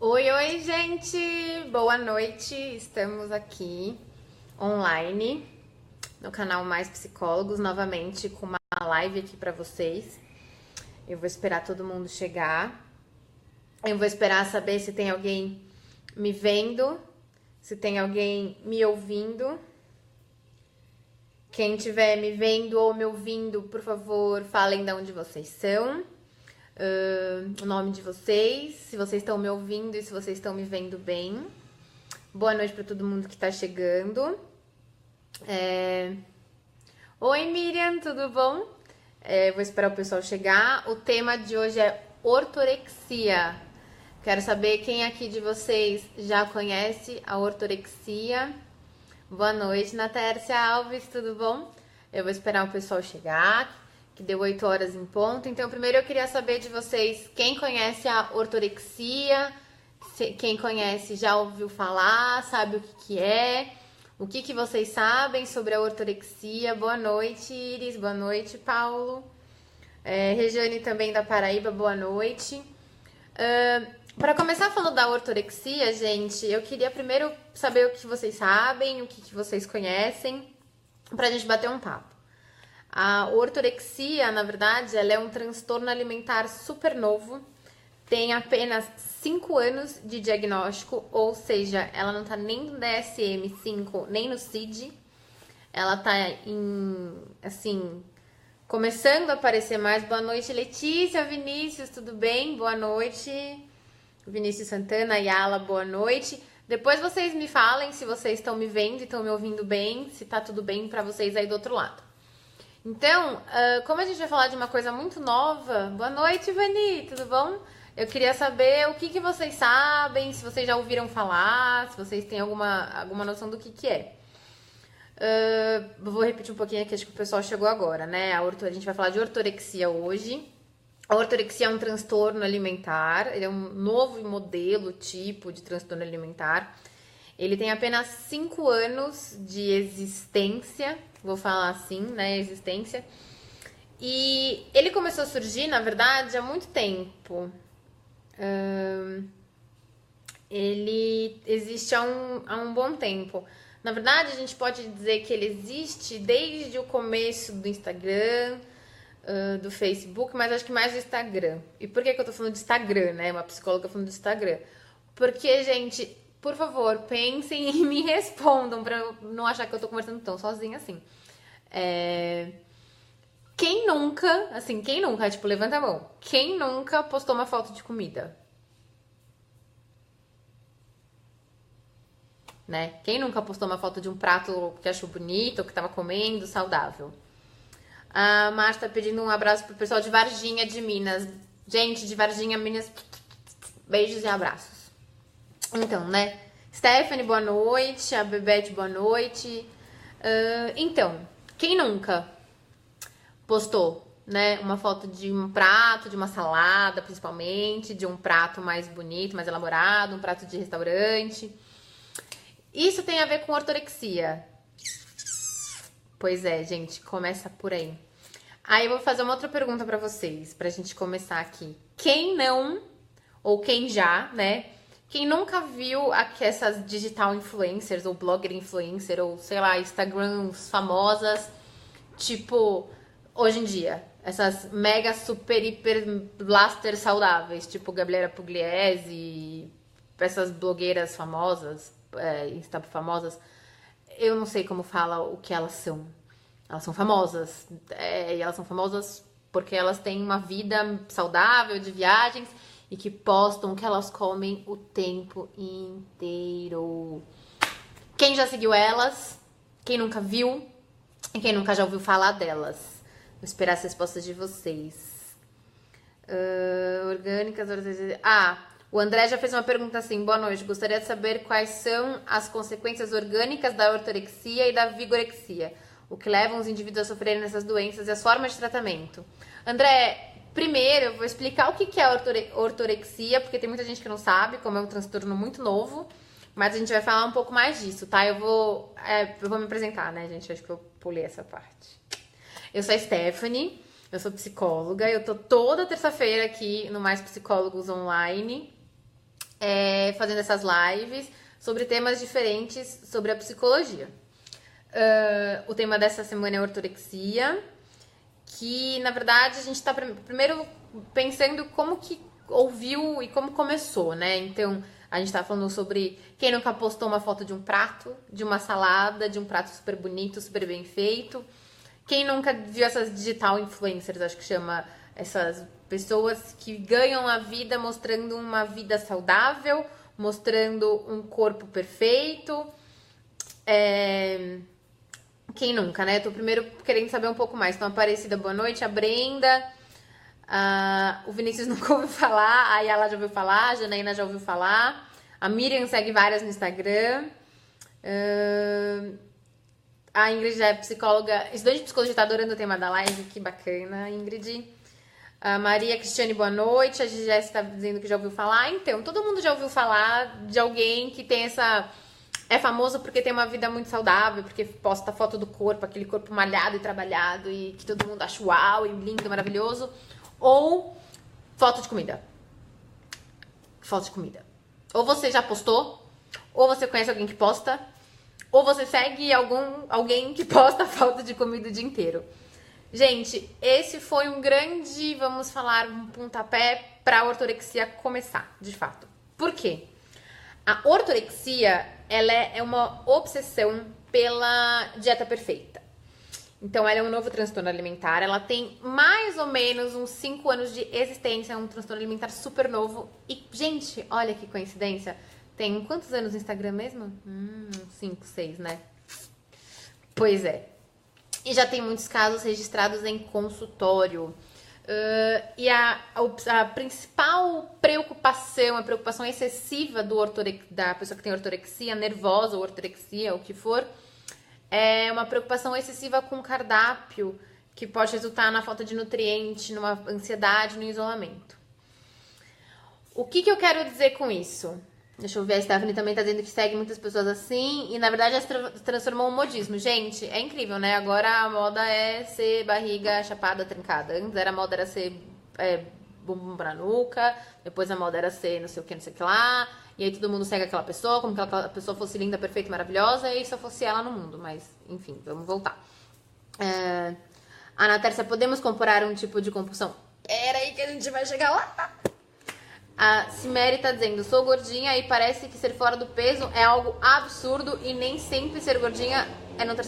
Oi, oi, gente! Boa noite! Estamos aqui online no canal Mais Psicólogos, novamente com uma live aqui pra vocês. Eu vou esperar todo mundo chegar. Eu vou esperar saber se tem alguém me vendo, se tem alguém me ouvindo. Quem estiver me vendo ou me ouvindo, por favor, falem de onde vocês são. O nome de vocês, se vocês estão me ouvindo e se vocês estão me vendo bem. Boa noite para todo mundo que está chegando. Oi, Miriam, tudo bom? Vou esperar o pessoal chegar. O tema de hoje é ortorexia. Quero saber quem aqui de vocês já conhece a ortorexia. Boa noite, Natércia Alves, tudo bom? Eu vou esperar o pessoal chegar, que deu 8 horas em ponto. Então, primeiro eu queria saber de vocês quem conhece a ortorexia, quem conhece já ouviu falar, sabe o que é, o que vocês sabem sobre a ortorexia. Boa noite, Iris, boa noite, Paulo. Regiane também da Paraíba, boa noite. Para começar falando da ortorexia, gente, eu queria primeiro saber o que vocês sabem, o que vocês conhecem, pra gente bater um papo. A ortorexia, na verdade, ela é um transtorno alimentar super novo, tem apenas 5 anos de diagnóstico, ou seja, ela não tá nem no DSM-5, nem no CID, ela tá começando a aparecer mais. Boa noite, Letícia, Vinícius, tudo bem? Boa noite. Vinícius Santana, Ayala, boa noite. Depois vocês me falem se vocês estão me vendo e estão me ouvindo bem, se tá tudo bem pra vocês aí do outro lado. Então, como a gente vai falar de uma coisa muito nova, boa noite, Vani, tudo bom? Eu queria saber o que vocês sabem, se vocês já ouviram falar, se vocês têm alguma noção do que é. Vou repetir um pouquinho aqui, acho que o pessoal chegou agora, né? A gente vai falar de ortorexia hoje. A ortorexia é um transtorno alimentar, ele é um novo modelo, tipo de transtorno alimentar. Ele tem apenas 5 anos de existência, vou falar assim, né, existência. E ele começou a surgir, na verdade, há muito tempo. Ele existe há um bom tempo. Na verdade, a gente pode dizer que ele existe desde o começo do Instagram, do Facebook, mas acho que mais do Instagram. E por que eu tô falando de Instagram, né? Uma psicóloga falando do Instagram. Porque, gente, por favor, pensem e me respondam pra eu não achar que eu tô conversando tão sozinha assim. Quem nunca, tipo, levanta a mão. Quem nunca postou uma foto de comida? Né? Quem nunca postou uma foto de um prato que achou bonito, ou que tava comendo, saudável? A Márcia tá pedindo um abraço pro pessoal de Varginha, de Minas. Gente, de Varginha, Minas, beijos e abraços. Então, né? Stephanie, boa noite. A Bebete, boa noite. Então, quem nunca postou, né? Uma foto de um prato, de uma salada, principalmente, de um prato mais bonito, mais elaborado, um prato de restaurante. Isso tem a ver com ortorexia. Pois é, gente, começa por aí. Aí eu vou fazer uma outra pergunta pra vocês, pra gente começar aqui. Quem não, ou quem já, né? Quem nunca viu essas digital influencers, ou blogger influencer, ou sei lá, Instagrams famosas, tipo, hoje em dia, essas mega, super, hiper blaster saudáveis, tipo Gabriela Pugliese, essas blogueiras famosas, Insta famosas. Eu não sei como fala o que elas são. Elas são famosas. E elas são famosas porque elas têm uma vida saudável, de viagens, e que postam que elas comem o tempo inteiro. Quem já seguiu elas? Quem nunca viu? E quem nunca já ouviu falar delas? Vou esperar as respostas de vocês. Orgânicas... O André já fez uma pergunta assim, boa noite, gostaria de saber quais são as consequências orgânicas da ortorexia e da vigorexia, o que leva os indivíduos a sofrerem nessas doenças e as formas de tratamento. André, primeiro eu vou explicar o que é a ortorexia, porque tem muita gente que não sabe, como é um transtorno muito novo, mas a gente vai falar um pouco mais disso, tá? Eu vou me apresentar, né, gente? Acho que eu pulei essa parte. Eu sou a Stephanie, eu sou psicóloga, eu tô toda terça-feira aqui no Mais Psicólogos Online. fazendo essas lives sobre temas diferentes sobre a psicologia. O tema dessa semana é ortorexia, que na verdade a gente tá primeiro pensando como que ouviu e como começou, né? Então a gente tá falando sobre quem nunca postou uma foto de um prato, de uma salada, de um prato super bonito, super bem feito. Quem nunca viu essas digital influencers, acho que chama, essas pessoas que ganham a vida mostrando uma vida saudável, mostrando um corpo perfeito. Quem nunca, né? Tô primeiro querendo saber um pouco mais. Então, Aparecida, boa noite. A Brenda. O Vinícius nunca ouviu falar. A Yala já ouviu falar. A Janaína já ouviu falar. A Miriam segue várias no Instagram. A Ingrid já é psicóloga. Estudante de psicologia, tá adorando o tema da live. Que bacana, Ingrid. A Maria Cristiane, boa noite. A Jéssica tá dizendo que já ouviu falar. Então, todo mundo já ouviu falar de alguém que tem essa... É famoso porque tem uma vida muito saudável, porque posta foto do corpo, aquele corpo malhado e trabalhado e que todo mundo acha uau e lindo, maravilhoso. Ou foto de comida. Foto de comida. Ou você já postou, ou você conhece alguém que posta, ou você segue alguém que posta foto de comida o dia inteiro. Gente, esse foi um grande, vamos falar, um pontapé para a ortorexia começar, de fato. Por quê? A ortorexia, ela é uma obsessão pela dieta perfeita. Então, ela é um novo transtorno alimentar. Ela tem mais ou menos uns 5 anos de existência. É um transtorno alimentar super novo. E, gente, olha que coincidência. Tem quantos anos no Instagram mesmo? 5, 6, né? Pois é. E já tem muitos casos registrados em consultório. E a principal preocupação, a preocupação excessiva da pessoa que tem ortorexia, nervosa ou ortorexia, o que for, é uma preocupação excessiva com o cardápio, que pode resultar na falta de nutriente, numa ansiedade, no isolamento. O que eu quero dizer com isso? Deixa eu ver, a Stephanie também tá dizendo que segue muitas pessoas assim, e na verdade se transformou um modismo. Gente, é incrível, né? Agora a moda é ser barriga chapada, trincada. Antes a moda era ser bumbum pra nuca, depois a moda era ser não sei o que, não sei o que lá, e aí todo mundo segue aquela pessoa, como que aquela pessoa fosse linda, perfeita, maravilhosa, e só fosse ela no mundo. Mas, enfim, vamos voltar. Ana Tércia, podemos comparar um tipo de compulsão? Era aí que a gente vai chegar lá. A Cimeri tá dizendo, sou gordinha e parece que ser fora do peso é algo absurdo e nem sempre ser gordinha é não ter...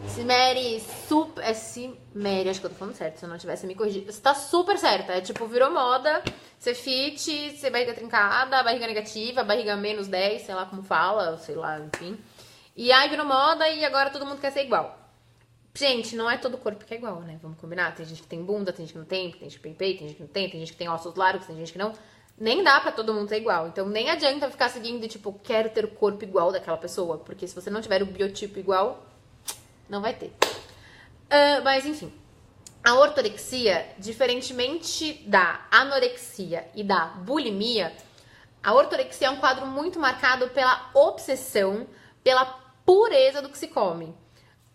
Cimeri, super... É Cimeri, acho que eu tô falando certo, se eu não tivesse me corrigido. Você tá super certa, é tipo, virou moda, ser fit, ser barriga trincada, barriga negativa, barriga menos 10, sei lá como fala, sei lá, enfim. E aí virou moda e agora todo mundo quer ser igual. Gente, não é todo corpo que é igual, né? Vamos combinar? Tem gente que tem bunda, tem gente que não tem gente que tem peito, tem gente que não tem gente que tem ossos largos, tem gente que não. Nem dá pra todo mundo ser igual. Então, nem adianta ficar seguindo e, tipo, quero ter o corpo igual daquela pessoa. Porque se você não tiver o biotipo igual, não vai ter. Mas, enfim. A ortorexia, diferentemente da anorexia e da bulimia, a ortorexia é um quadro muito marcado pela obsessão, pela pureza do que se come.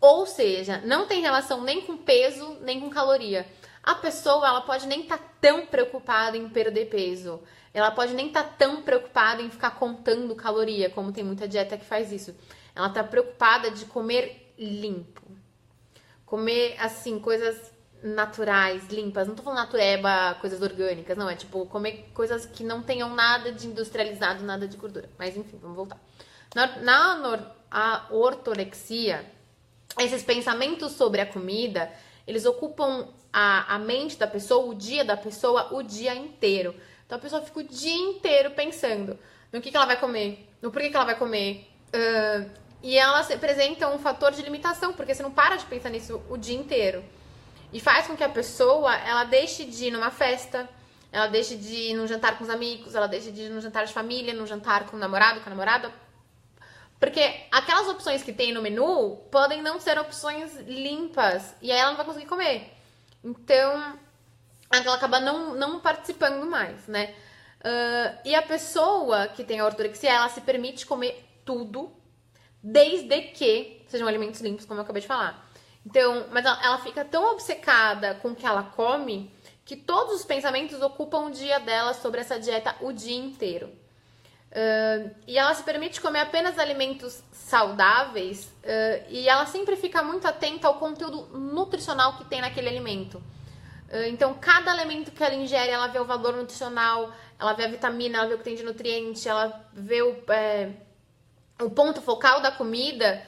Ou seja, não tem relação nem com peso, nem com caloria. A pessoa, ela pode nem estar tão preocupada em perder peso. Ela pode nem estar tão preocupada em ficar contando caloria, como tem muita dieta que faz isso. Ela está preocupada de comer limpo. Comer, assim, coisas naturais, limpas. Não tô falando natureba, coisas orgânicas, não. É tipo, comer coisas que não tenham nada de industrializado, nada de gordura. Mas, enfim, vamos voltar. A ortorexia... Esses pensamentos sobre a comida, eles ocupam a mente da pessoa, o dia da pessoa, o dia inteiro. Então a pessoa fica o dia inteiro pensando no que ela vai comer, no porquê que ela vai comer. E ela representa um fator de limitação, porque você não para de pensar nisso o dia inteiro. E faz com que a pessoa, ela deixe de ir numa festa, ela deixe de ir num jantar com os amigos, ela deixe de ir num jantar de família, num jantar com o namorado, com a namorada. Porque aquelas opções que tem no menu podem não ser opções limpas. E aí ela não vai conseguir comer. Então, ela acaba não participando mais, né? E a pessoa que tem a ortorexia, ela se permite comer tudo, desde que sejam alimentos limpos, como eu acabei de falar. Então, mas ela fica tão obcecada com o que ela come, que todos os pensamentos ocupam o dia dela sobre essa dieta o dia inteiro. E ela se permite comer apenas alimentos saudáveis e ela sempre fica muito atenta ao conteúdo nutricional que tem naquele alimento. Então, cada alimento que ela ingere, ela vê o valor nutricional, ela vê a vitamina, ela vê o que tem de nutriente, ela vê o ponto focal da comida,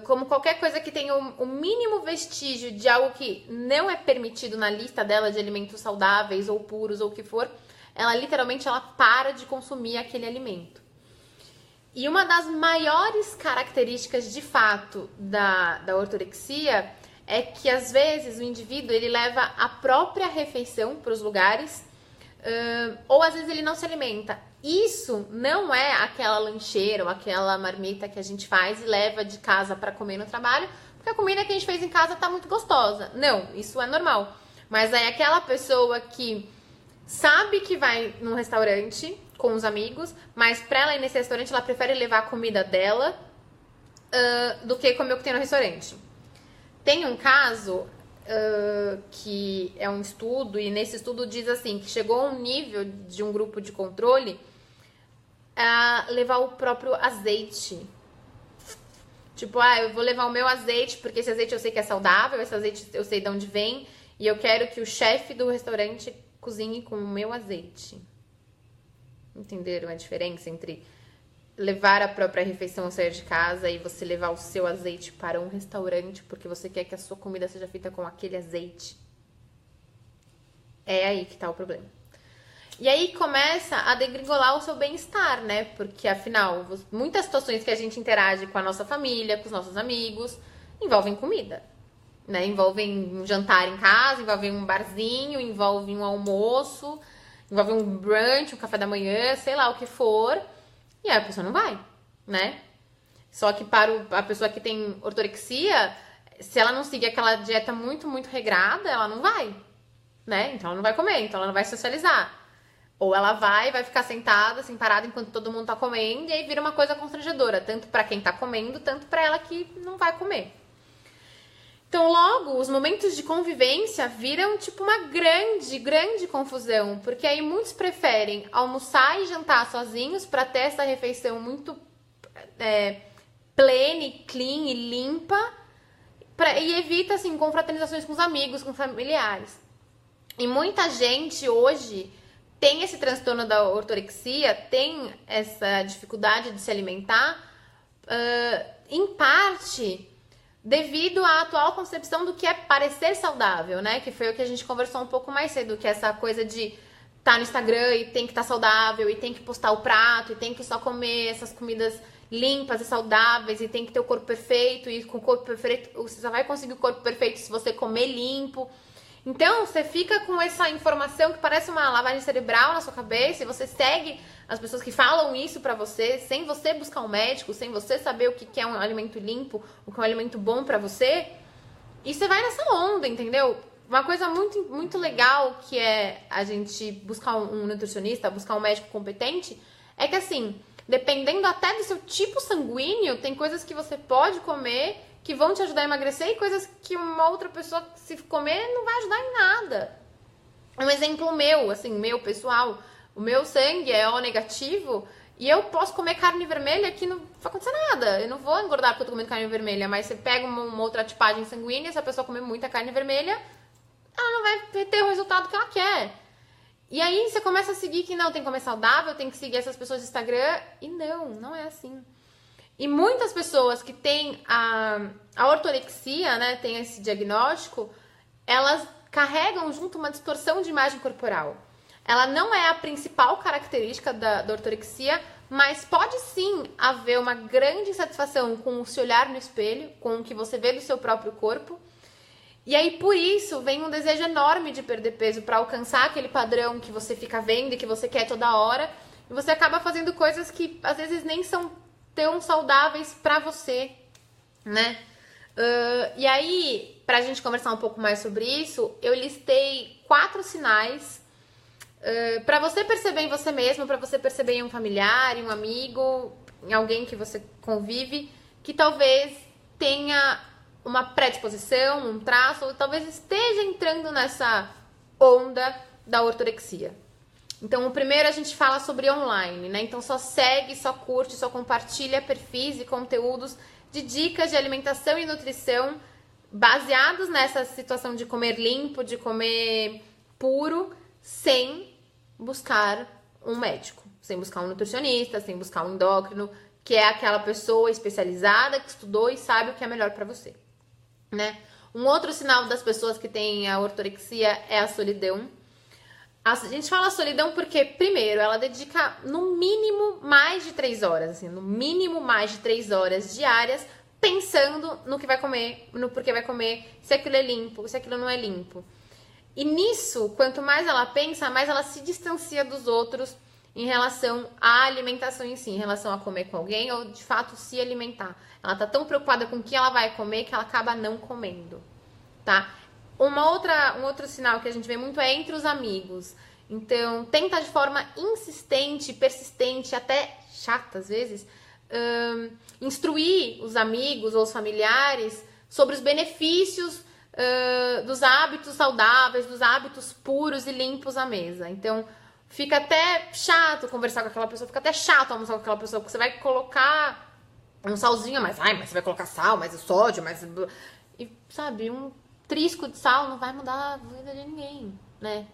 como qualquer coisa que tenha o mínimo vestígio de algo que não é permitido na lista dela de alimentos saudáveis ou puros ou o que for, ela literalmente para de consumir aquele alimento. E uma das maiores características de fato da ortorexia é que às vezes o indivíduo ele leva a própria refeição para os lugares, ou às vezes ele não se alimenta. Isso não é aquela lancheira ou aquela marmita que a gente faz e leva de casa para comer no trabalho, porque a comida que a gente fez em casa tá muito gostosa. Não, isso é normal. Mas é aquela pessoa que sabe que vai num restaurante com os amigos, mas para ela ir nesse restaurante ela prefere levar a comida dela do que comer o que tem no restaurante. Tem um caso que é um estudo, e nesse estudo diz assim, que chegou a um nível de um grupo de controle a levar o próprio azeite. Tipo, eu vou levar o meu azeite, porque esse azeite eu sei que é saudável, esse azeite eu sei de onde vem, e eu quero que o chefe do restaurante cozinhe com o meu azeite. Entenderam a diferença entre levar a própria refeição ao sair de casa e você levar o seu azeite para um restaurante porque você quer que a sua comida seja feita com aquele azeite? É aí que tá o problema. E aí começa a degringolar o seu bem-estar, né? Porque afinal, muitas situações que a gente interage com a nossa família, com os nossos amigos, envolvem comida, né? Envolvem um jantar em casa, envolvem um barzinho, envolvem um almoço, envolvem um brunch, um café da manhã, sei lá o que for. E aí a pessoa não vai, né? Só que para a pessoa que tem ortorexia, se ela não seguir aquela dieta muito, muito regrada, ela não vai, né? Então ela não vai comer, então ela não vai socializar. Ou ela vai ficar sentada, assim, parada enquanto todo mundo tá comendo, e aí vira uma coisa constrangedora, tanto para quem tá comendo, tanto para ela que não vai comer. Então, logo, os momentos de convivência viram, tipo, uma grande, grande confusão. Porque aí muitos preferem almoçar e jantar sozinhos para ter essa refeição muito plena, clean e limpa. E evita, assim, confraternizações com os amigos, com familiares. E muita gente hoje tem esse transtorno da ortorexia, tem essa dificuldade de se alimentar, em parte devido à atual concepção do que é parecer saudável, né? Que foi o que a gente conversou um pouco mais cedo, que é essa coisa de estar no Instagram e tem que estar saudável, e tem que postar o prato, e tem que só comer essas comidas limpas e saudáveis, e tem que ter o corpo perfeito, e com o corpo perfeito, você só vai conseguir o corpo perfeito se você comer limpo. Então, você fica com essa informação que parece uma lavagem cerebral na sua cabeça, e você segue as pessoas que falam isso pra você, sem você buscar um médico, sem você saber o que é um alimento limpo, o que é um alimento bom pra você, e você vai nessa onda, entendeu? Uma coisa muito, muito legal que é a gente buscar um nutricionista, buscar um médico competente, é que assim, dependendo até do seu tipo sanguíneo, tem coisas que você pode comer que vão te ajudar a emagrecer e coisas que uma outra pessoa, se comer, não vai ajudar em nada. Um exemplo meu, assim, meu pessoal, o meu sangue é O negativo e eu posso comer carne vermelha que não vai acontecer nada. Eu não vou engordar porque eu tô comendo carne vermelha, mas você pega uma outra tipagem sanguínea, se a pessoa comer muita carne vermelha, ela não vai ter o resultado que ela quer. E aí você começa a seguir que não, tem que comer saudável, tem que seguir essas pessoas do Instagram, e não é assim. E muitas pessoas que têm a ortorexia, né, tem esse diagnóstico, elas carregam junto uma distorção de imagem corporal. Ela não é a principal característica da ortorexia, mas pode sim haver uma grande insatisfação com o se olhar no espelho, com o que você vê do seu próprio corpo. E aí, por isso, vem um desejo enorme de perder peso para alcançar aquele padrão que você fica vendo e que você quer toda hora. E você acaba fazendo coisas que, às vezes, nem são tão saudáveis pra você, né? E aí, pra gente conversar um pouco mais sobre isso, eu listei 4 sinais pra você perceber em você mesmo, pra você perceber em um familiar, em um amigo, em alguém que você convive, que talvez tenha uma predisposição, um traço, ou talvez esteja entrando nessa onda da ortorexia. Então, o primeiro a gente fala sobre online, né? Então, só segue, só curte, só compartilha perfis e conteúdos de dicas de alimentação e nutrição baseados nessa situação de comer limpo, de comer puro, sem buscar um médico, sem buscar um nutricionista, sem buscar um endócrino, que é aquela pessoa especializada que estudou e sabe o que é melhor para você, né? Um outro sinal das pessoas que têm a ortorexia é a solidão. A gente fala solidão porque, primeiro, ela dedica no mínimo mais de 3 horas, assim, no mínimo mais de 3 horas diárias, pensando no que vai comer, no porquê vai comer, se aquilo é limpo, se aquilo não é limpo. E nisso, quanto mais ela pensa, mais ela se distancia dos outros em relação à alimentação em si, em relação a comer com alguém ou, de fato, se alimentar. Ela tá tão preocupada com o que ela vai comer que ela acaba não comendo, tá? Um outro sinal que a gente vê muito é entre os amigos. Então, tenta de forma insistente, persistente, até chata às vezes, instruir os amigos ou os familiares sobre os benefícios dos hábitos saudáveis, dos hábitos puros e limpos à mesa. Então, fica até chato conversar com aquela pessoa, fica até chato almoçar com aquela pessoa, porque você vai colocar um salzinho, mas você vai colocar sal, mas o sódio, mas... E, sabe, um trisco de sal não vai mudar a vida de ninguém, né?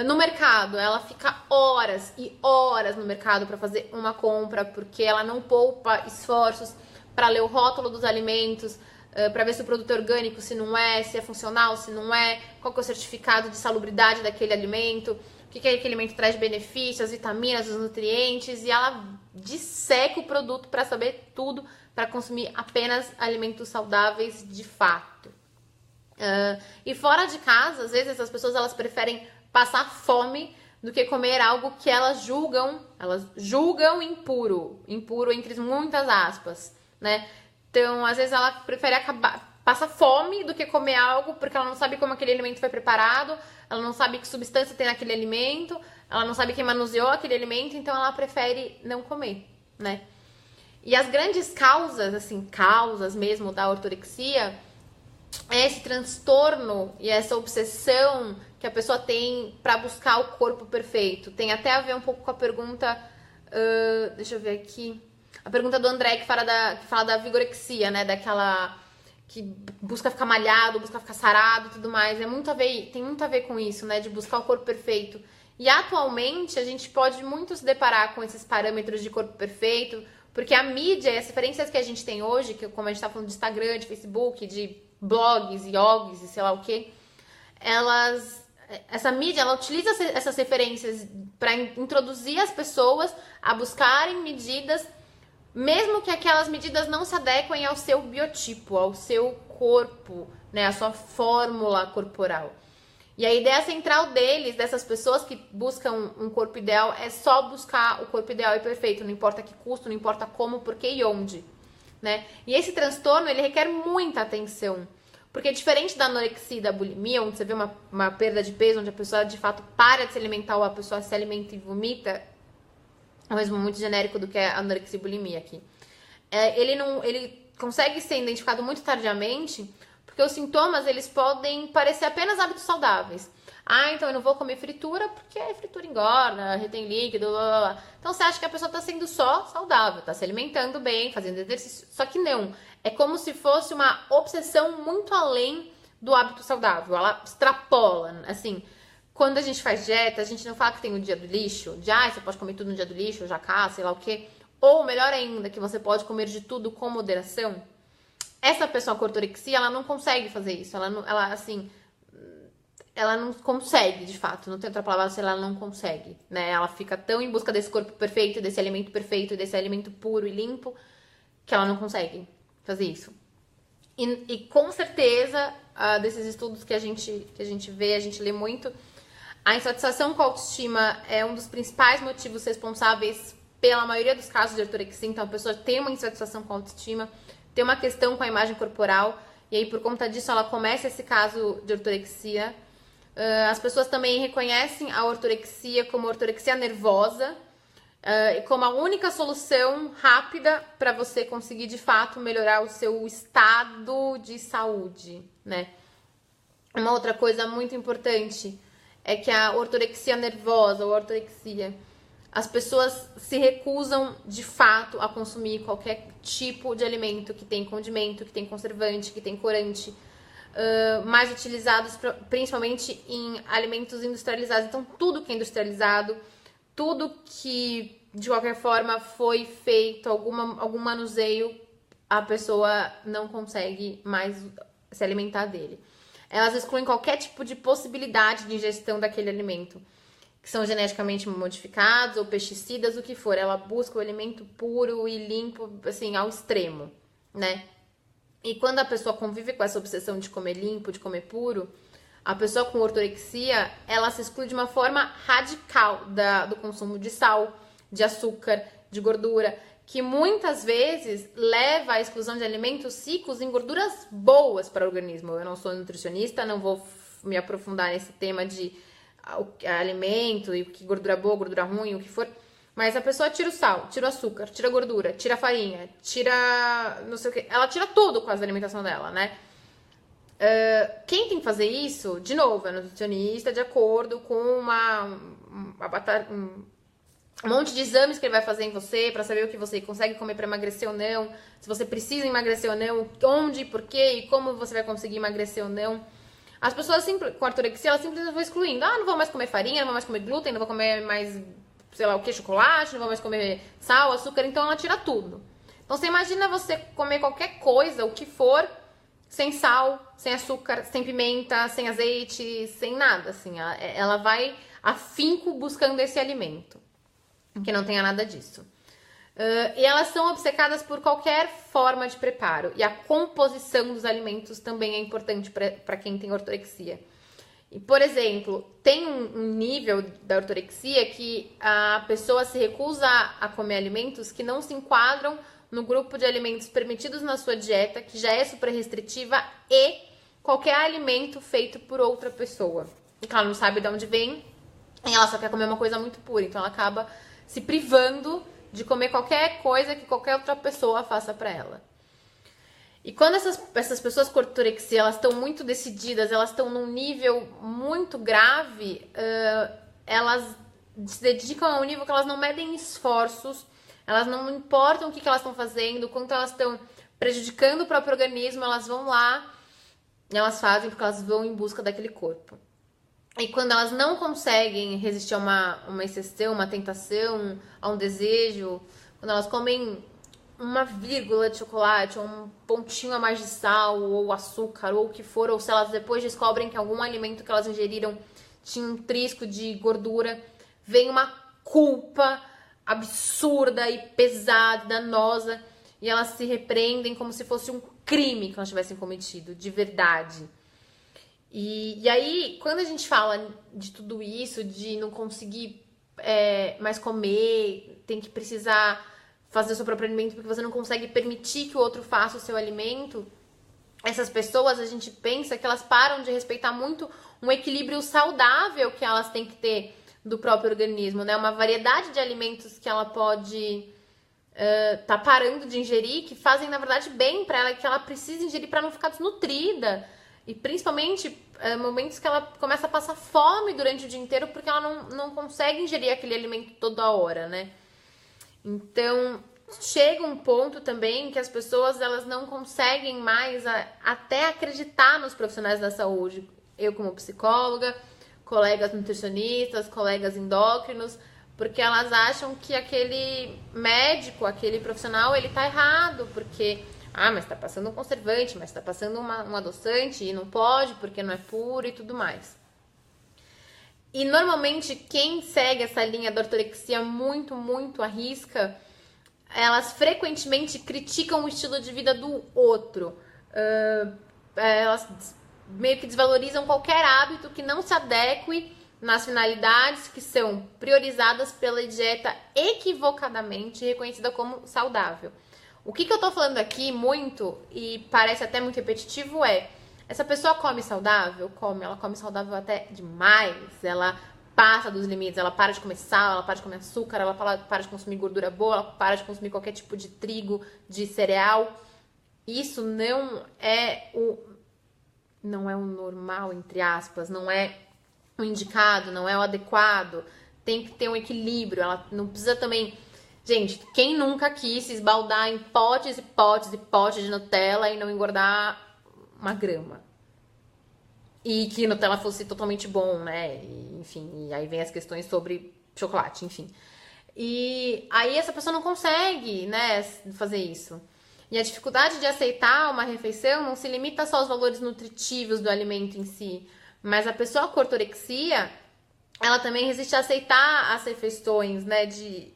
No mercado, ela fica horas e horas no mercado para fazer uma compra, porque ela não poupa esforços para ler o rótulo dos alimentos, para ver se o produto é orgânico, se não é, se é funcional, se não é, qual que é o certificado de salubridade daquele alimento, o que aquele alimento traz de benefícios, as vitaminas, os nutrientes, e ela disseca o produto para saber tudo, para consumir apenas alimentos saudáveis de fato. E fora de casa, às vezes as pessoas elas preferem passar fome do que comer algo que elas julgam impuro entre muitas aspas, né? Então, às vezes ela prefere passar fome do que comer algo porque ela não sabe como aquele alimento foi preparado, ela não sabe que substância tem naquele alimento, ela não sabe quem manuseou aquele alimento, então ela prefere não comer, né? E as grandes causas, assim, causas mesmo da ortorexia é esse transtorno e essa obsessão que a pessoa tem para buscar o corpo perfeito. Tem até a ver um pouco com a pergunta, deixa eu ver aqui, a pergunta do André que fala da vigorexia, né, daquela que busca ficar malhado, busca ficar sarado e tudo mais. Tem muito a ver com isso, né, de buscar o corpo perfeito. E atualmente a gente pode muito se deparar com esses parâmetros de corpo perfeito, porque a mídia e as referências que a gente tem hoje, que como a gente tá falando de Instagram, de Facebook, de blogs, blogs e sei lá o que, essa mídia, ela utiliza essas referências para introduzir as pessoas a buscarem medidas, mesmo que aquelas medidas não se adequem ao seu biotipo, ao seu corpo, né, à sua fórmula corporal. E a ideia central dessas pessoas que buscam um corpo ideal, é só buscar o corpo ideal e perfeito, não importa que custo, não importa como, porquê e onde, né? E esse transtorno, ele requer muita atenção. Porque diferente da anorexia e da bulimia, onde você vê uma perda de peso, onde a pessoa de fato para de se alimentar ou a pessoa se alimenta e vomita, é mesmo muito genérico do que é anorexia e bulimia aqui. Ele consegue ser identificado muito tardiamente, porque os sintomas eles podem parecer apenas hábitos saudáveis. Então eu não vou comer fritura porque fritura engorda, retém líquido, blá, blá, blá. Então você acha que a pessoa está sendo só saudável, está se alimentando bem, fazendo exercício, só que não. É como se fosse uma obsessão muito além do hábito saudável. Ela extrapola, assim. Quando a gente faz dieta, a gente não fala que tem o dia do lixo, você pode comer tudo no dia do lixo, jacá, sei lá o quê. Ou melhor ainda, que você pode comer de tudo com moderação. Essa pessoa com ortorexia, ela não consegue fazer isso. Ela não consegue, de fato. Não tem outra palavra se ela não consegue, né? Ela fica tão em busca desse corpo perfeito, desse alimento perfeito, desse alimento puro e limpo, que ela não consegue fazer isso. E com certeza, desses estudos que a gente vê, a gente lê muito, a insatisfação com a autoestima é um dos principais motivos responsáveis pela maioria dos casos de ortorexia. Então, a pessoa tem uma insatisfação com a autoestima, tem uma questão com a imagem corporal, e aí, por conta disso, ela começa esse caso de ortorexia. As pessoas também reconhecem a ortorexia como ortorexia nervosa, como a única solução rápida para você conseguir, de fato, melhorar o seu estado de saúde, né? Uma outra coisa muito importante é que a ortorexia nervosa ou ortorexia, as pessoas se recusam de fato a consumir qualquer tipo de alimento que tem condimento, que tem conservante, que tem corante, mais utilizados principalmente em alimentos industrializados. Então, tudo que é industrializado, tudo que de qualquer forma foi feito, algum manuseio, a pessoa não consegue mais se alimentar dele. Elas excluem qualquer tipo de possibilidade de ingestão daquele alimento, que são geneticamente modificados ou pesticidas, o que for. Ela busca o alimento puro e limpo, assim, ao extremo, né? E quando a pessoa convive com essa obsessão de comer limpo, de comer puro, a pessoa com ortorexia, ela se exclui de uma forma radical do consumo de sal, de açúcar, de gordura, que muitas vezes leva à exclusão de alimentos ricos em gorduras boas para o organismo. Eu não sou nutricionista, não vou me aprofundar nesse tema de alimento e que gordura boa, gordura ruim, o que for. Mas a pessoa tira o sal, tira o açúcar, tira a gordura, tira a farinha, tira não sei o que. Ela tira tudo quase da alimentação dela, né? Quem tem que fazer isso, de novo, é o nutricionista, de acordo com um monte de exames que ele vai fazer em você para saber o que você consegue comer para emagrecer ou não, se você precisa emagrecer ou não, onde, por quê e como você vai conseguir emagrecer ou não. As pessoas com ortorexia, elas simplesmente vão excluindo. Não vou mais comer farinha, não vou mais comer glúten, não vou comer mais, sei lá o que, chocolate, não vou mais comer sal, açúcar, então ela tira tudo. Então você imagina você comer qualquer coisa, o que for, sem sal, sem açúcar, sem pimenta, sem azeite, sem nada, assim. Ela vai afinco buscando esse alimento, que não tenha nada disso. E elas são obcecadas por qualquer forma de preparo. E a composição dos alimentos também é importante para quem tem ortorexia. E, por exemplo, tem um nível da ortorexia que a pessoa se recusa a comer alimentos que não se enquadram no grupo de alimentos permitidos na sua dieta, que já é super restritiva, e qualquer alimento feito por outra pessoa. E que ela não sabe de onde vem, e ela só quer comer uma coisa muito pura. Então ela acaba se privando de comer qualquer coisa que qualquer outra pessoa faça para ela. E quando essas pessoas com ortorexia, elas estão muito decididas, elas estão num nível muito grave, elas se dedicam a um nível que elas não medem esforços, elas não importam o que elas estão fazendo, quanto elas estão prejudicando o próprio organismo, elas vão lá e elas fazem porque elas vão em busca daquele corpo. E quando elas não conseguem resistir a uma exceção, uma tentação, a um desejo, quando elas comem uma vírgula de chocolate, ou um pontinho a mais de sal, ou açúcar, ou o que for, ou se elas depois descobrem que algum alimento que elas ingeriram tinha um trisco de gordura, vem uma culpa absurda e pesada, danosa, e elas se repreendem como se fosse um crime que elas tivessem cometido, de verdade. E aí, quando a gente fala de tudo isso, de não conseguir mais comer, tem que precisar fazer o seu próprio alimento porque você não consegue permitir que o outro faça o seu alimento, essas pessoas, a gente pensa que elas param de respeitar muito um equilíbrio saudável que elas têm que ter do próprio organismo, né? Uma variedade de alimentos que ela pode tá parando de ingerir, que fazem, na verdade, bem para ela, que ela precisa ingerir para não ficar desnutrida. E principalmente momentos que ela começa a passar fome durante o dia inteiro porque ela não consegue ingerir aquele alimento toda hora, né? Então, chega um ponto também que as pessoas elas não conseguem mais até acreditar nos profissionais da saúde. Eu como psicóloga, colegas nutricionistas, colegas endócrinos, porque elas acham que aquele médico, aquele profissional, ele tá errado, porque mas tá passando um conservante, mas tá passando um adoçante e não pode porque não é puro e tudo mais. E normalmente quem segue essa linha da ortorexia muito, muito à risca, elas frequentemente criticam o estilo de vida do outro. Elas meio que desvalorizam qualquer hábito que não se adeque nas finalidades que são priorizadas pela dieta equivocadamente reconhecida como saudável. O que eu tô falando aqui muito, e parece até muito repetitivo, essa pessoa come saudável? Ela come saudável até demais, ela passa dos limites, ela para de comer sal, ela para de comer açúcar, ela para de consumir gordura boa, ela para de consumir qualquer tipo de trigo, de cereal. Isso não é o normal, entre aspas, não é o indicado, não é o adequado. Tem que ter um equilíbrio. Ela não precisa também... Gente, quem nunca quis se esbaldar em potes e potes e potes de Nutella e não engordar uma grama? E que Nutella fosse totalmente bom, né? E, enfim, e aí vem as questões sobre chocolate, enfim. E aí essa pessoa não consegue, né, fazer isso. E a dificuldade de aceitar uma refeição não se limita só aos valores nutritivos do alimento em si, mas a pessoa com ortorexia, ela também resiste a aceitar as refeições, né, de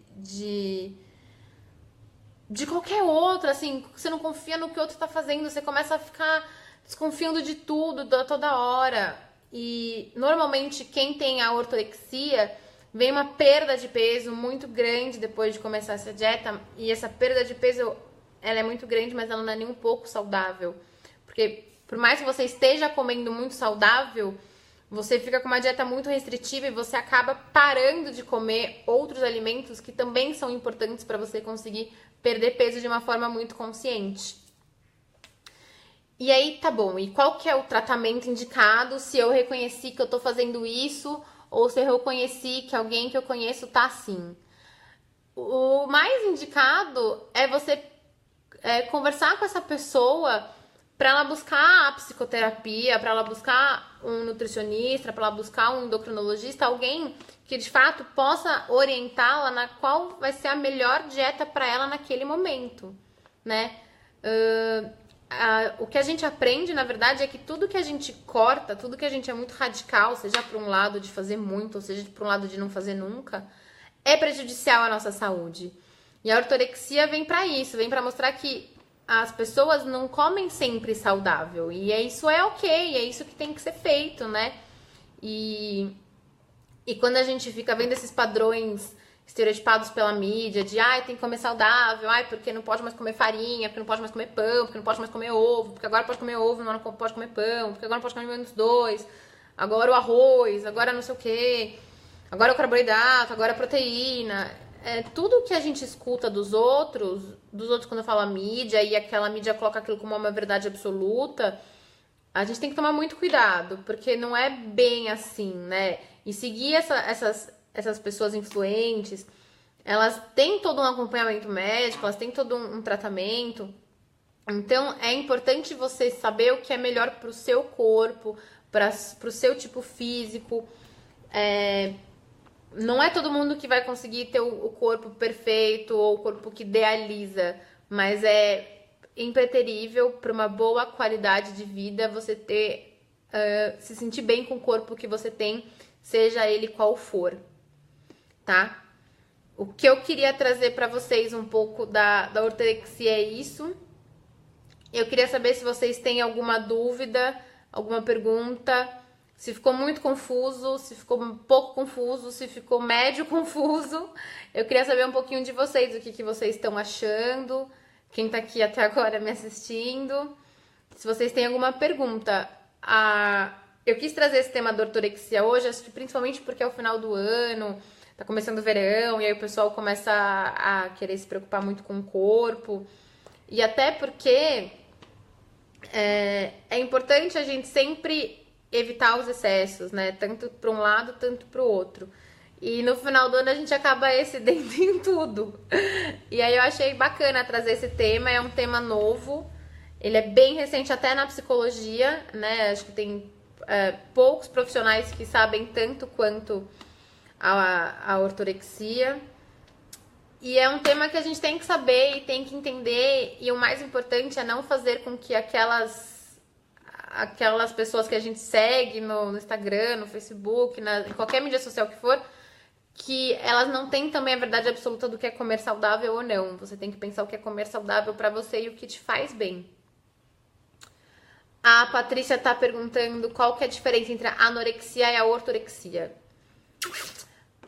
qualquer outro, assim, você não confia no que o outro tá fazendo, você começa a ficar desconfiando de tudo, toda hora. E normalmente quem tem a ortorexia vem uma perda de peso muito grande depois de começar essa dieta, e essa perda de peso, ela é muito grande, mas ela não é nem um pouco saudável. Porque por mais que você esteja comendo muito saudável, você fica com uma dieta muito restritiva e você acaba parando de comer outros alimentos que também são importantes para você conseguir perder peso de uma forma muito consciente. E aí, tá bom, e qual que é o tratamento indicado se eu reconheci que eu tô fazendo isso ou se eu reconheci que alguém que eu conheço tá assim? O mais indicado é você conversar com essa pessoa para ela buscar a psicoterapia, para ela buscar um nutricionista, para ela buscar um endocrinologista, alguém que de fato possa orientá-la na qual vai ser a melhor dieta para ela naquele momento, né? O que a gente aprende, na verdade, é que tudo que a gente corta, tudo que a gente é muito radical, seja para um lado de fazer muito, ou seja para um lado de não fazer nunca, é prejudicial à nossa saúde. E a ortorexia vem para isso, vem para mostrar que as pessoas não comem sempre saudável. E isso é ok, é isso que tem que ser feito, né? E quando a gente fica vendo esses padrões estereotipados pela mídia, de tem que comer saudável, porque não pode mais comer farinha, porque não pode mais comer pão, porque não pode mais comer ovo, porque agora pode comer ovo, não pode comer pão, porque agora não pode comer menos dois, agora o arroz, agora não sei o quê, agora o carboidrato, agora a proteína. Tudo que a gente escuta dos outros quando eu falo a mídia, e aquela mídia coloca aquilo como uma verdade absoluta, a gente tem que tomar muito cuidado, porque não é bem assim, né? E seguir essas pessoas influentes, elas têm todo um acompanhamento médico, elas têm todo um tratamento. Então, é importante você saber o que é melhor para o seu corpo, para o seu tipo físico. Não é todo mundo que vai conseguir ter o corpo perfeito ou o corpo que idealiza, mas é impreterível para uma boa qualidade de vida você ter, se sentir bem com o corpo que você tem, seja ele qual for, tá? O que eu queria trazer para vocês um pouco da ortorexia é isso. Eu queria saber se vocês têm alguma dúvida, alguma pergunta, se ficou muito confuso, se ficou um pouco confuso, se ficou médio confuso. Eu queria saber um pouquinho de vocês, o que vocês estão achando, quem tá aqui até agora me assistindo. Se vocês têm alguma pergunta. Eu quis trazer esse tema da ortorexia hoje, acho que principalmente porque é o final do ano, tá começando o verão, e aí o pessoal começa a querer se preocupar muito com o corpo. E até porque é importante a gente sempre evitar os excessos, né? Tanto para um lado, tanto para o outro. E no final do ano a gente acaba excedendo em tudo. E aí eu achei bacana trazer esse tema, é um tema novo. Ele é bem recente até na psicologia, né? Acho que tem poucos profissionais que sabem tanto quanto a ortorexia. E é um tema que a gente tem que saber e tem que entender. E o mais importante é não fazer com que aquelas pessoas que a gente segue no Instagram, no Facebook, em qualquer mídia social que for, que elas não têm também a verdade absoluta do que é comer saudável ou não. Você tem que pensar o que é comer saudável pra você e o que te faz bem. A Patrícia tá perguntando qual que é a diferença entre a anorexia e a ortorexia.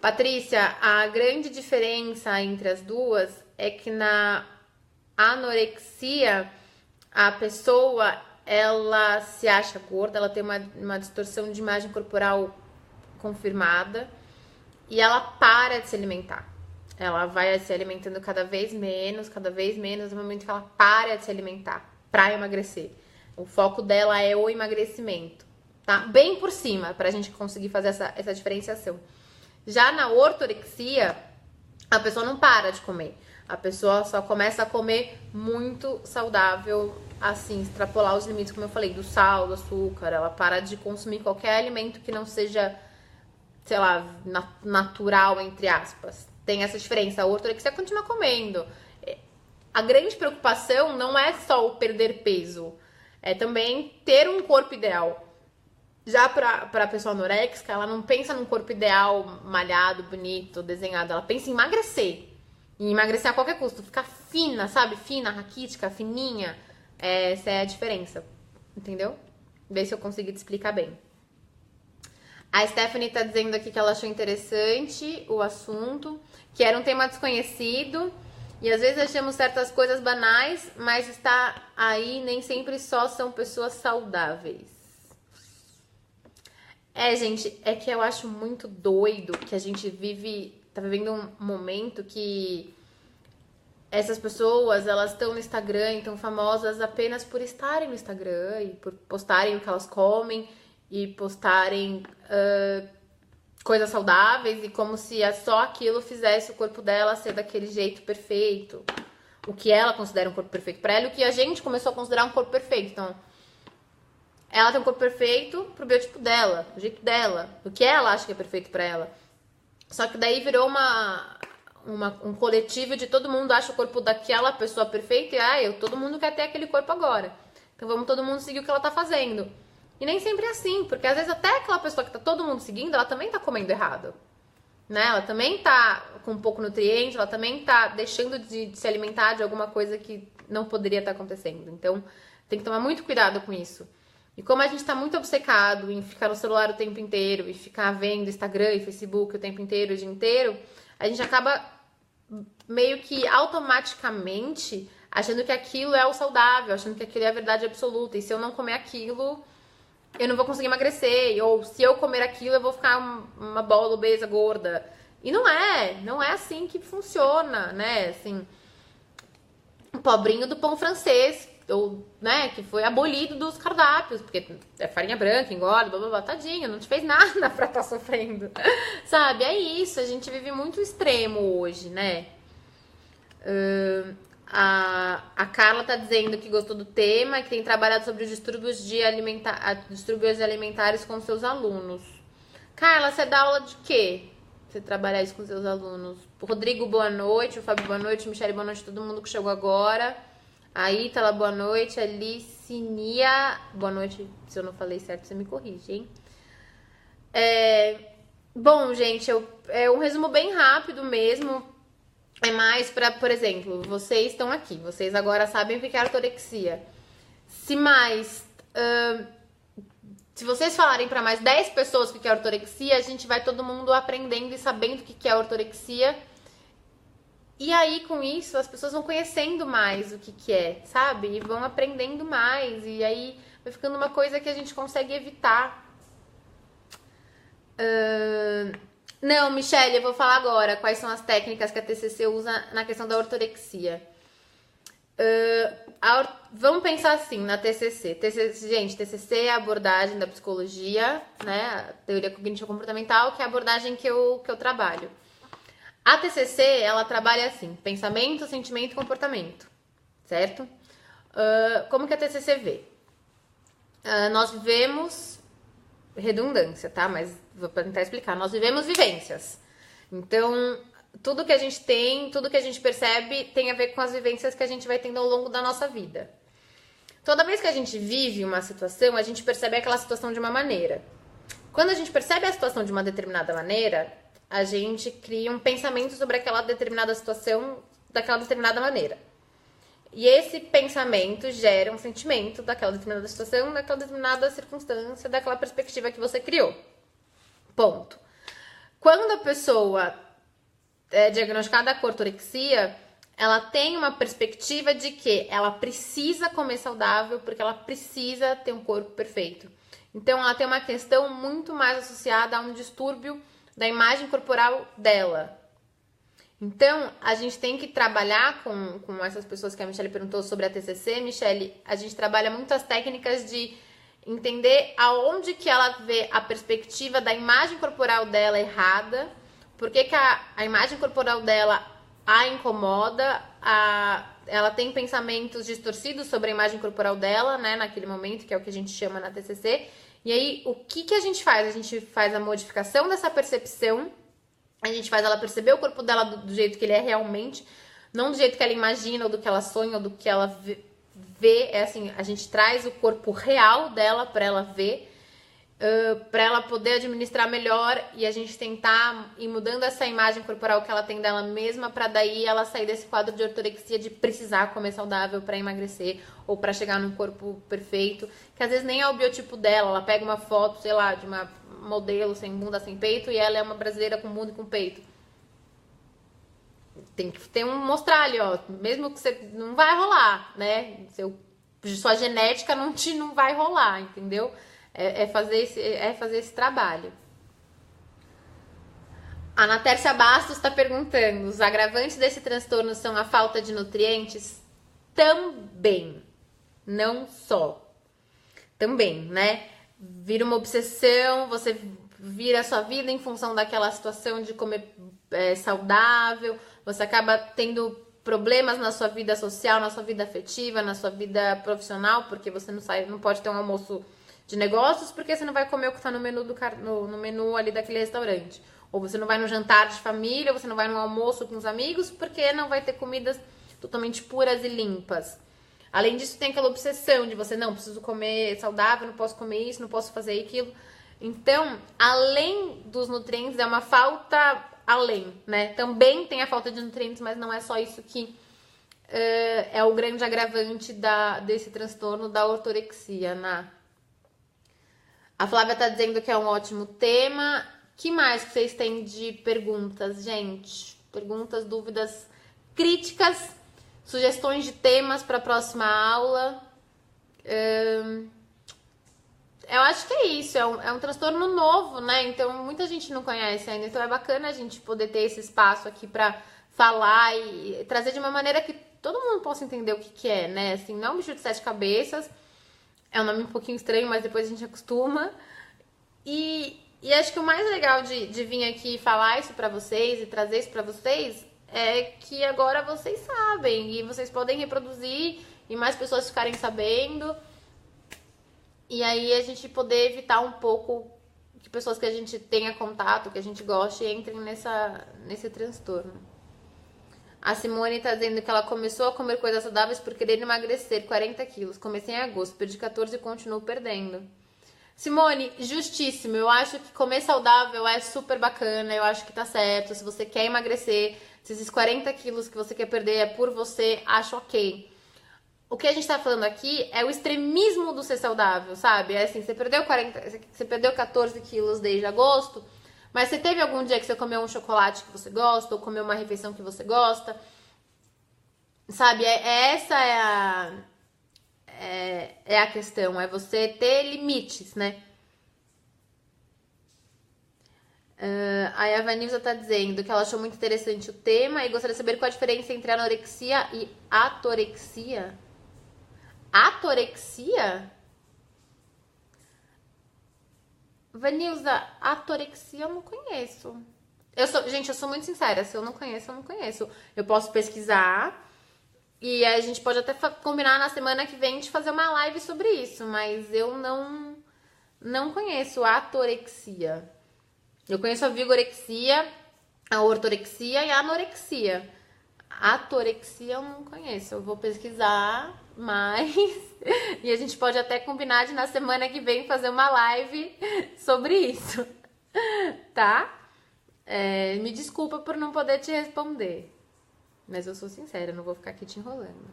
Patrícia, a grande diferença entre as duas é que na anorexia a pessoa ela se acha gorda, ela tem uma distorção de imagem corporal confirmada e ela para de se alimentar. Ela vai se alimentando cada vez menos, no momento que ela para de se alimentar para emagrecer. O foco dela é o emagrecimento, tá? Bem por cima, pra gente conseguir fazer essa diferenciação. Já na ortorexia, a pessoa não para de comer. A pessoa só começa a comer muito saudável, assim, extrapolar os limites, como eu falei, do sal, do açúcar. Ela para de consumir qualquer alimento que não seja, sei lá, natural, entre aspas. Tem essa diferença. A ortorexia continua comendo. A grande preocupação não é só o perder peso, é também ter um corpo ideal. Já pra pessoa anoréxica, ela não pensa num corpo ideal, malhado, bonito, desenhado. Ela pensa em emagrecer. E emagrecer a qualquer custo. Ficar fina, sabe? Fina, raquítica, fininha. Essa é a diferença. Entendeu? Vê se eu consegui te explicar bem. A Stephanie tá dizendo aqui que ela achou interessante o assunto, que era um tema desconhecido. E às vezes achamos certas coisas banais, mas está aí, nem sempre só são pessoas saudáveis. Gente, é que eu acho muito doido que a gente tá vivendo um momento que essas pessoas, elas estão no Instagram, então famosas apenas por estarem no Instagram e por postarem o que elas comem e postarem coisas saudáveis e como se só aquilo fizesse o corpo dela ser daquele jeito perfeito. O que ela considera um corpo perfeito pra ela e o que a gente começou a considerar um corpo perfeito. Então, ela tem um corpo perfeito pro biotipo dela, do jeito dela, do que ela acha que é perfeito pra ela. Só que daí virou um coletivo de todo mundo acha o corpo daquela pessoa perfeita e todo mundo quer ter aquele corpo agora. Então vamos todo mundo seguir o que ela tá fazendo. E nem sempre é assim, porque às vezes até aquela pessoa que tá todo mundo seguindo, ela também tá comendo errado. Né? Ela também tá com pouco nutriente, ela também tá deixando de se alimentar de alguma coisa que não poderia estar acontecendo. Então tem que tomar muito cuidado com isso. E como a gente tá muito obcecado em ficar no celular o tempo inteiro e ficar vendo Instagram e Facebook o tempo inteiro, o dia inteiro, a gente acaba meio que automaticamente achando que aquilo é o saudável, achando que aquilo é a verdade absoluta. E se eu não comer aquilo, eu não vou conseguir emagrecer. Ou se eu comer aquilo, eu vou ficar uma bola obesa, gorda. E não é assim que funciona, né? Assim, o pobrinho do pão francês, ou, né, que foi abolido dos cardápios, porque é farinha branca, engorda, blá blá blá, tadinho, não te fez nada pra estar sofrendo, sabe? É isso, a gente vive muito extremo hoje, né? A Carla tá dizendo que gostou do tema, que tem trabalhado sobre os distúrbios alimentares com seus alunos. Carla, você dá aula de quê? Você trabalhar isso com seus alunos? O Rodrigo, boa noite. O Fábio, boa noite. O Michele, boa noite. Todo mundo que chegou agora. A Ítala, boa noite. A Licinia, boa noite. Se eu não falei certo, você me corrige, hein? Bom, gente, é um resumo bem rápido mesmo. É mais pra, por exemplo, vocês estão aqui. Vocês agora sabem o que é ortorexia. Se vocês falarem para mais 10 pessoas o que é ortorexia, a gente vai todo mundo aprendendo e sabendo o que é ortorexia. E aí, com isso, as pessoas vão conhecendo mais o que é, sabe? E vão aprendendo mais. E aí, vai ficando uma coisa que a gente consegue evitar. Não, Michele, eu vou falar agora quais são as técnicas que a TCC usa na questão da ortorexia. Vamos pensar assim na TCC. Gente, TCC é a abordagem da psicologia, né? A teoria cognitivo comportamental, que é a abordagem que eu trabalho. A TCC, ela trabalha assim, pensamento, sentimento e comportamento, certo? Como que a TCC vê? Nós vivemos, redundância, tá? Mas vou tentar explicar. Nós vivemos vivências. Então, tudo que a gente tem, tudo que a gente percebe tem a ver com as vivências que a gente vai tendo ao longo da nossa vida. Toda vez que a gente vive uma situação, a gente percebe aquela situação de uma maneira. Quando a gente percebe a situação de uma determinada maneira, a gente cria um pensamento sobre aquela determinada situação daquela determinada maneira. E esse pensamento gera um sentimento daquela determinada situação, daquela determinada circunstância, daquela perspectiva que você criou. Ponto. Quando a pessoa é diagnosticada com ortorexia, ela tem uma perspectiva de que ela precisa comer saudável porque ela precisa ter um corpo perfeito. Então, ela tem uma questão muito mais associada a um distúrbio da imagem corporal dela. Então, a gente tem que trabalhar com essas pessoas que a Michelle perguntou sobre a TCC. Michelle, a gente trabalha muitas técnicas de entender aonde que ela vê a perspectiva da imagem corporal dela errada, por que a imagem corporal dela a incomoda, ela tem pensamentos distorcidos sobre a imagem corporal dela, né, naquele momento, que é o que a gente chama na TCC. E aí, o que a gente faz? A gente faz a modificação dessa percepção, a gente faz ela perceber o corpo dela do jeito que ele é realmente, não do jeito que ela imagina, ou do que ela sonha, ou do que ela vê. É assim, a gente traz o corpo real dela para ela ver, para ela poder administrar melhor, e a gente tentar ir mudando essa imagem corporal que ela tem dela mesma, para daí ela sair desse quadro de ortorexia, de precisar comer saudável para emagrecer ou para chegar num corpo perfeito, que às vezes nem é o biotipo dela. Ela pega uma foto, sei lá, de uma modelo sem bunda, sem peito, e ela é uma brasileira com bunda e com peito. Tem que ter mostrar ali, ó, mesmo que você não vai rolar, né? Sua genética não vai rolar, entendeu? É fazer esse trabalho. A Ana Tércia Bastos está perguntando: os agravantes desse transtorno são a falta de nutrientes? Também. Não só. Também, né? Vira uma obsessão, você vira a sua vida em função daquela situação de comer saudável, você acaba tendo problemas na sua vida social, na sua vida afetiva, na sua vida profissional, porque você não pode ter um almoço de negócios, porque você não vai comer o que está no menu no menu ali daquele restaurante. Ou você não vai no jantar de família, ou você não vai no almoço com os amigos, porque não vai ter comidas totalmente puras e limpas. Além disso, tem aquela obsessão de você, não, preciso comer saudável, não posso comer isso, não posso fazer aquilo. Então, além dos nutrientes, é uma falta além, né? Também tem a falta de nutrientes, mas não é só isso que é o grande agravante desse transtorno da ortorexia, né? A Flávia tá dizendo que é um ótimo tema. Que mais que vocês têm de perguntas, gente? Perguntas, dúvidas, críticas, sugestões de temas para a próxima aula? Eu acho que é isso, é um transtorno novo, né? Então muita gente não conhece ainda. Então é bacana a gente poder ter esse espaço aqui para falar e trazer de uma maneira que todo mundo possa entender o que é, né? Assim, não é um bicho de 7 cabeças. É um nome um pouquinho estranho, mas depois a gente acostuma. E acho que o mais legal de vir aqui falar isso pra vocês e trazer isso pra vocês é que agora vocês sabem e vocês podem reproduzir e mais pessoas ficarem sabendo. E aí a gente poder evitar um pouco que pessoas que a gente tenha contato, que a gente goste, entrem nesse transtorno. A Simone tá dizendo que ela começou a comer coisas saudáveis por querer emagrecer 40 quilos. Comecei em agosto, perdi 14 e continuo perdendo. Simone, justíssimo. Eu acho que comer saudável é super bacana, eu acho que tá certo. Se você quer emagrecer, se esses 40 quilos que você quer perder é por você, acho ok. O que a gente tá falando aqui é o extremismo do ser saudável, sabe? É assim, você perdeu 14 quilos desde agosto, mas você teve algum dia que você comeu um chocolate que você gosta, ou comeu uma refeição que você gosta, sabe? Essa é a questão, é você ter limites, né? Aí a Vanilza tá dizendo que ela achou muito interessante o tema e gostaria de saber qual a diferença entre anorexia e atorexia. Atorexia? Vanilza, atorexia eu não conheço. Gente, eu sou muito sincera. Se eu não conheço, eu não conheço. Eu posso pesquisar e a gente pode até combinar na semana que vem de fazer uma live sobre isso, mas eu não conheço a atorexia. Eu conheço a vigorexia, a ortorexia e a anorexia. A atorexia eu não conheço. Eu vou pesquisar mais e a gente pode até combinar de na semana que vem fazer uma live sobre isso, tá? Me desculpa por não poder te responder, mas eu sou sincera, não vou ficar aqui te enrolando.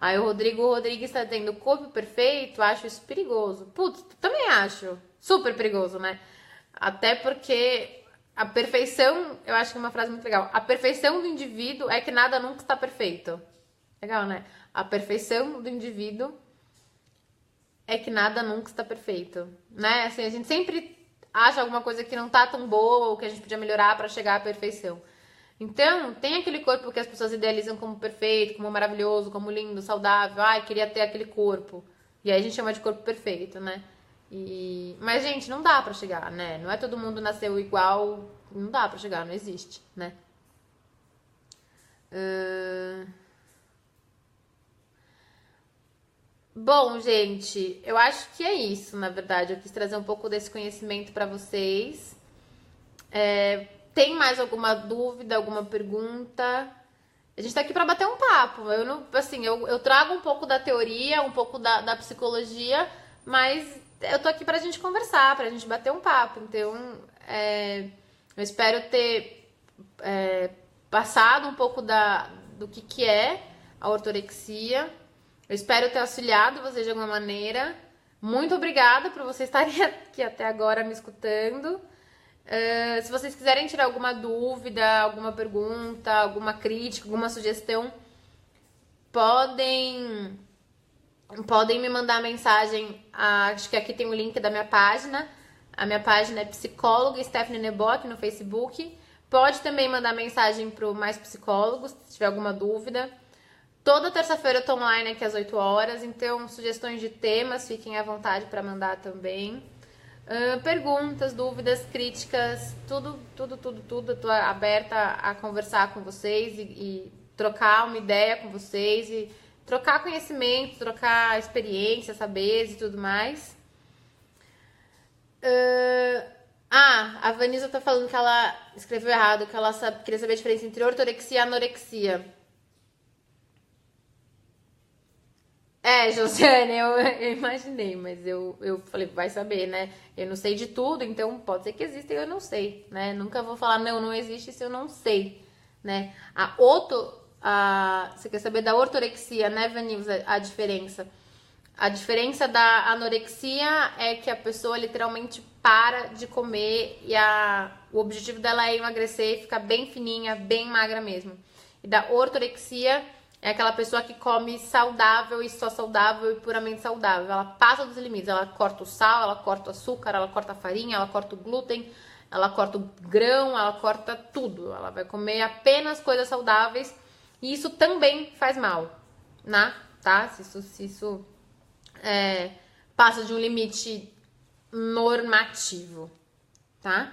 Aí o Rodrigo Rodrigues está dizendo: corpo perfeito, acho isso perigoso. Putz, também acho super perigoso, né? Até porque a perfeição, eu acho que é uma frase muito legal. A perfeição do indivíduo é que nada nunca está perfeito. Legal, né? A perfeição do indivíduo é que nada nunca está perfeito, né? Assim, a gente sempre acha alguma coisa que não tá tão boa ou que a gente podia melhorar para chegar à perfeição. Então, tem aquele corpo que as pessoas idealizam como perfeito, como maravilhoso, como lindo, saudável. Ai, queria ter aquele corpo. E aí a gente chama de corpo perfeito, né? Mas, gente, não dá pra chegar, né? Não é todo mundo nasceu igual, não dá pra chegar, não existe, né? Bom, gente, eu acho que é isso, na verdade. Eu quis trazer um pouco desse conhecimento pra vocês. Tem mais alguma dúvida, alguma pergunta? A gente tá aqui pra bater um papo. Eu não, assim, eu trago um pouco da teoria, um pouco da psicologia, mas eu tô aqui pra gente conversar, pra gente bater um papo. Então, eu espero ter passado um pouco do que é a ortorexia. Eu espero ter auxiliado vocês de alguma maneira. Muito obrigada por vocês estarem aqui até agora me escutando. Se vocês quiserem tirar alguma dúvida, alguma pergunta, alguma crítica, alguma sugestão, podem me mandar mensagem. Acho que aqui tem o link da minha página. A minha página é psicóloga Stephanie Nebock no Facebook. Pode também mandar mensagem para o Mais Psicólogos, se tiver alguma dúvida. Toda terça-feira eu tô online aqui às 8 horas, então sugestões de temas, fiquem à vontade para mandar também. Perguntas, dúvidas, críticas, tudo. Eu tô aberta a conversar com vocês e trocar uma ideia com vocês e trocar conhecimento, trocar experiência, saberes e tudo mais. A Vanessa tá falando que ela escreveu errado, que ela queria saber a diferença entre ortorexia e anorexia. Josiane, eu imaginei, mas eu falei, vai saber, né? Eu não sei de tudo, então pode ser que exista e eu não sei, né? Nunca vou falar, não existe se eu não sei, né? Você quer saber da ortorexia, né, Vanilza, a diferença? A diferença da anorexia é que a pessoa literalmente para de comer e o objetivo dela é emagrecer e ficar bem fininha, bem magra mesmo. E da ortorexia é aquela pessoa que come saudável e só saudável e puramente saudável. Ela passa dos limites, ela corta o sal, ela corta o açúcar, ela corta a farinha, ela corta o glúten, ela corta o grão, ela corta tudo. Ela vai comer apenas coisas saudáveis e isso também faz mal, né? Tá? Se isso passa de um limite normativo, tá?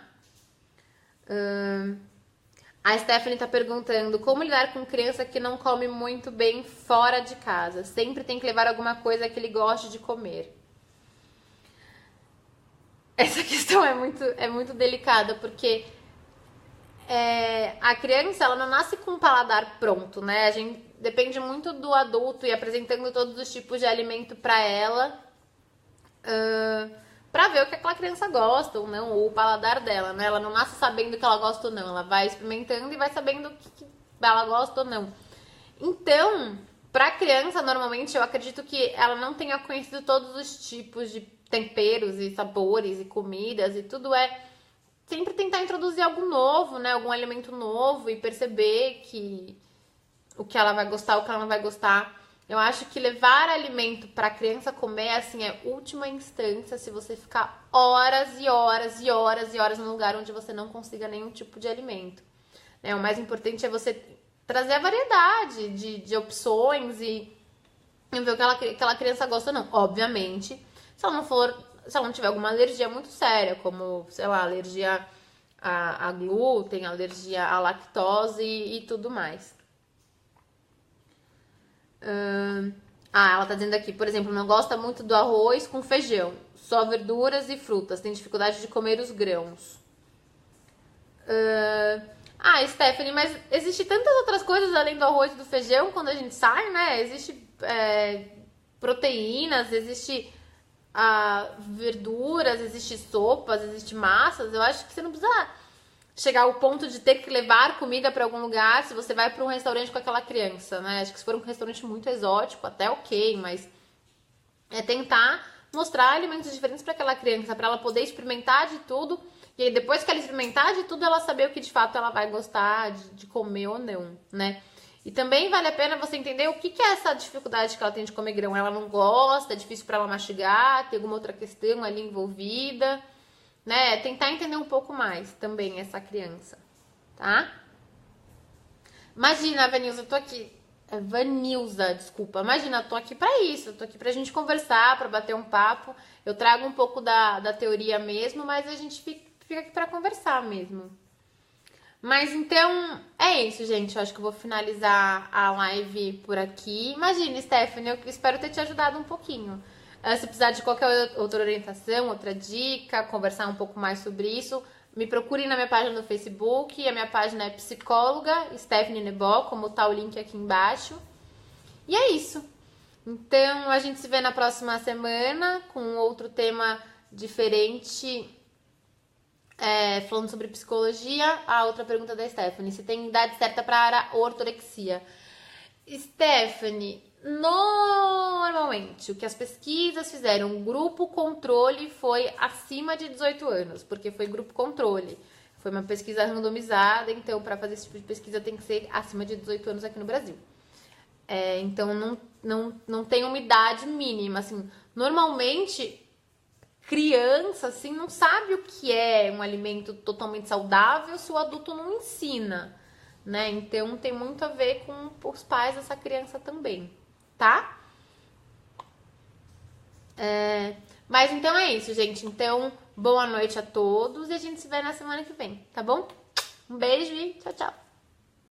A Stephanie tá perguntando como lidar com criança que não come muito bem fora de casa. Sempre tem que levar alguma coisa que ele goste de comer. Essa questão é muito delicada, porque a criança ela não nasce com um paladar pronto, né? A gente depende muito do adulto e apresentando todos os tipos de alimento para ela, pra ver o que aquela criança gosta ou não, ou o paladar dela, né? Ela não nasce sabendo que ela gosta ou não, ela vai experimentando e vai sabendo o que ela gosta ou não. Então, pra criança, normalmente, eu acredito que ela não tenha conhecido todos os tipos de temperos e sabores e comidas e tudo sempre tentar introduzir algo novo, né? Algum alimento novo e perceber o que ela vai gostar, o que ela não vai gostar. Eu acho que levar alimento para a criança comer, assim, é última instância se você ficar horas e horas e horas e horas num lugar onde você não consiga nenhum tipo de alimento. O mais importante é você trazer a variedade de opções e ver o que aquela criança gosta ou não. Obviamente, se ela não tiver alguma alergia muito séria, como, sei lá, alergia a glúten, alergia à lactose e tudo mais. Ela tá dizendo aqui, por exemplo, não gosta muito do arroz com feijão, só verduras e frutas, tem dificuldade de comer os grãos. Stephanie, mas existe tantas outras coisas além do arroz e do feijão quando a gente sai, né? Existe proteínas, existe verduras, existe sopas, existe massas. Eu acho que você não precisa chegar ao ponto de ter que levar comida para algum lugar se você vai para um restaurante com aquela criança, né? Acho que se for um restaurante muito exótico, até ok, mas é tentar mostrar alimentos diferentes para aquela criança, para ela poder experimentar de tudo, e aí depois que ela experimentar de tudo, ela saber o que de fato ela vai gostar de comer ou não, né? E também vale a pena você entender o que é essa dificuldade que ela tem de comer grão. Ela não gosta, é difícil para ela mastigar, tem alguma outra questão ali envolvida, né? Tentar entender um pouco mais também essa criança, tá? Imagina, Vanilza, eu tô aqui É Vanilza, desculpa. Imagina, eu tô aqui pra isso. Eu tô aqui pra gente conversar, pra bater um papo. Eu trago um pouco da teoria mesmo, mas a gente fica aqui pra conversar mesmo. Mas então, é isso, gente. Eu acho que eu vou finalizar a live por aqui. Imagina, Stephanie, eu espero ter te ajudado um pouquinho. Se precisar de qualquer outra orientação, outra dica, conversar um pouco mais sobre isso, me procurem na minha página no Facebook. A minha página é psicóloga Stephanie Nebó, como tá o link aqui embaixo. E é isso. Então, a gente se vê na próxima semana com outro tema diferente, falando sobre psicologia. A outra pergunta da Stephanie: se tem idade certa para a ortorexia? Stephanie, normalmente o que as pesquisas fizeram, o grupo controle foi acima de 18 anos, porque foi grupo controle. Foi uma pesquisa randomizada, então para fazer esse tipo de pesquisa tem que ser acima de 18 anos aqui no Brasil. Então não tem uma idade mínima, assim. Normalmente criança, assim, não sabe o que é um alimento totalmente saudável se o adulto não ensina, né? Então tem muito a ver com os pais dessa criança também, tá? Mas então é isso, gente. Então, boa noite a todos e a gente se vê na semana que vem, tá bom? Um beijo e tchau, tchau.